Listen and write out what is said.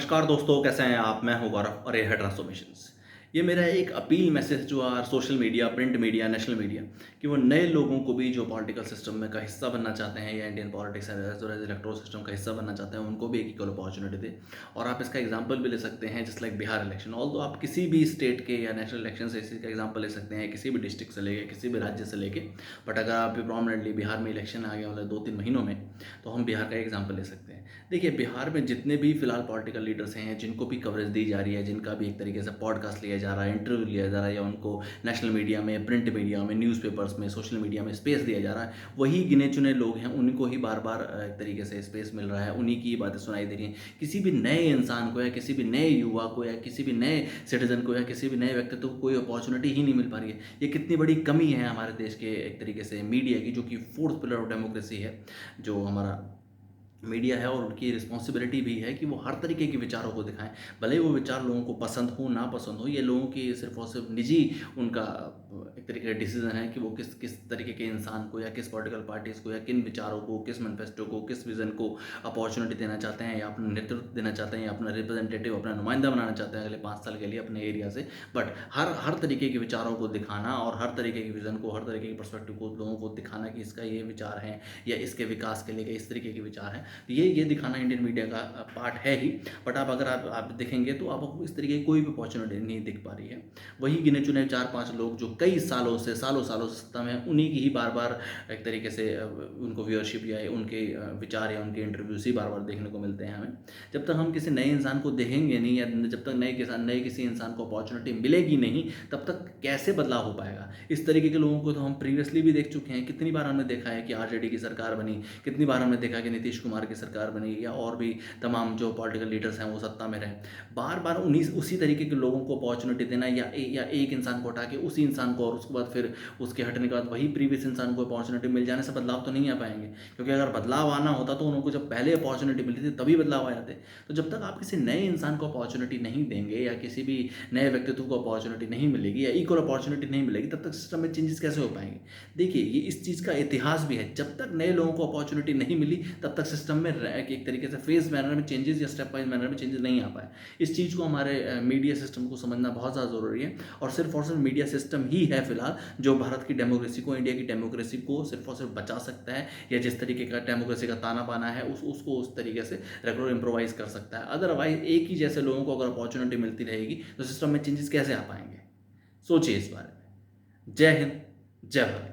नमस्कार दोस्तों, कैसे हैं आप? मैं हूं गौरव और ये है ट्रांसफॉर्मेशंस। ये मेरा एक अपील मैसेज जो are social media, print media, national media कि वो नए लोगों को भी जो पॉलिटिकल सिस्टम में का हिस्सा बनना चाहते हैं या Indian politics as well as electoral system का हिस्सा बनना चाहते हैं, उनको भी एक इक्वल अपॉर्चुनिटी दे। और आप इसका एग्जांपल भी ले सकते हैं just like Bihar election. Although आप किसी भी स्टेट के या नेशनल इलेक्शन से इसी का एग्जांपल ले सकते हैं, किसी भी डिस्ट्रिक्ट से लेके, किसी भी राज्य से लेके। बट अगर आप प्रोमिनेंटली बिहार में इलेक्शन आ गया वाले 2-3 महीनों में, तो हम बिहार का एग्जाम्पल ले सकते हैं। देखिए, बिहार में जितने भी फिलहाल पॉलिटिकल लीडर्स हैं, जिनको भी कवरेज दी जा रही है, जिनका भी एक तरीके से पॉडकास्ट लिया जा रहा है, इंटरव्यू लिया जा रहा है, या उनको नेशनल मीडिया में, प्रिंट मीडिया में, न्यूज़पेपर्स में, सोशल मीडिया में स्पेस दिया जा रहा है, वही गिने चुने लोग हैं, उनको ही बार बार एक तरीके से स्पेस मिल रहा है, उन्हीं की बातें सुनाई दे रही हैं। किसी भी नए इंसान को या किसी भी नए युवा को या किसी भी नए सिटीजन को या किसी भी नए व्यक्तित्व को कोई अपॉर्चुनिटी ही नहीं मिल पा रही है। ये कितनी बड़ी कमी है हमारे देश के एक तरीके से मीडिया की, जो कि फोर्थ पिलर ऑफ डेमोक्रेसी है, जो हमारा मीडिया है। और उनकी रिस्पॉन्सिबिलिटी भी है कि वो हर तरीके के विचारों को दिखाएं, भले ही वो विचार लोगों को पसंद हो ना पसंद हो। ये लोगों की सिर्फ और सिर्फ निजी उनका एक तरीके का डिसीजन है कि वो किस किस तरीके के इंसान को या किस पॉलिटिकल पार्टीज़ को या किन विचारों को, किस मैनिफेस्टो को, किस विज़न को अपॉर्चुनिटी देना चाहते हैं, या अपना नेतृत्व देना चाहते हैं, या अपना रिप्रेजेंटेटिव, अपना नुमाइंदा बनाना चाहते हैं अगले 5 साल के लिए अपने एरिया से। बट हर हर तरीके के विचारों को दिखाना और हर तरीके के विज़न को, हर तरीके के पर्सपेक्टिव को लोगों को दिखाना कि इसका ये विचार है या इसके विकास के लिए इस तरीके के विचार हैं, ये दिखाना इंडियन मीडिया का पार्ट है ही। बट अगर आप देखेंगे तो आपको इस तरीके की कोई भी अपॉर्चुनिटी नहीं दिख पा रही है। वही गिने चुने 4-5 लोग जो कई सालों से सत्ता में हैं, उन्हीं की ही बार बार एक तरीके से उनको व्यूअरशिप या उनके विचार या उनके इंटरव्यूज ही बार बार देखने को मिलते हैं हमें। जब तक हम किसी नए इंसान को देखेंगे नहीं, या जब तक नए किसी इंसान को अपॉर्चुनिटी मिलेगी नहीं, तब तक कैसे बदलाव हो पाएगा? इस तरीके के लोगों को तो हम प्रीवियसली भी देख चुके हैं। कितनी बार हमने देखा है कि आरजेडी की सरकार बनी, कितनी बार हमने देखा कि नीतीश कुमार की सरकार बनी, या और भी तमाम जो पॉलिटिकल लीडर्स हैं वो सत्ता में रहे। बार बार उसी तरीके के लोगों को अपॉर्चुनिटी देना, या एक इंसान को हटा के उसी इंसान को, और उसके बाद फिर उसके हटने के बाद वही प्रीवियस इंसान को अपॉर्चुनिटी मिल जाने से बदलाव तो नहीं आ पाएंगे। क्योंकि अगर बदलाव आना होता तो उनको जब पहले अपॉर्चुनिटी मिली थी तभी बदलाव आ जाते। तो जब तक आप किसी नए इंसान को अपॉर्चुनिटी नहीं देंगे, या किसी भी नए व्यक्तित्व को अपॉर्चुनिटी नहीं मिलेगी, या इक्वल अपॉर्चुनिटी नहीं मिलेगी, तब तक सिस्टम में चेंजेस कैसे हो पाएंगे? देखिए, ये इस चीज़ का इतिहास भी है। जब तक नए लोगों को अपॉर्चुनिटी नहीं मिली, तब तक सिस्टम में एक तरीके से फेज मैनर में चेंजेस या स्टेप वाइज मैनर में चेंजेस नहीं आ पाए। इस चीज़ को हमारे मीडिया सिस्टम को समझना बहुत ज़्यादा ज़रूरी है। और सिर्फ मीडिया सिस्टम ही है फिलहाल जो भारत की डेमोक्रेसी को, इंडिया की डेमोक्रेसी को सिर्फ और सिर्फ बचा सकता है, या जिस तरीके का डेमोक्रेसी का ताना बाना है उसको उस तरीके से रेगुलर इम्प्रोवाइज कर सकता है। अदरवाइज एक ही जैसे लोगों को अगर अपॉर्चुनिटी मिलती रहेगी तो सिस्टम में चेंजेस कैसे आ पाएंगे? सोचिए इस बारे में। जय हिंद, जय भारत।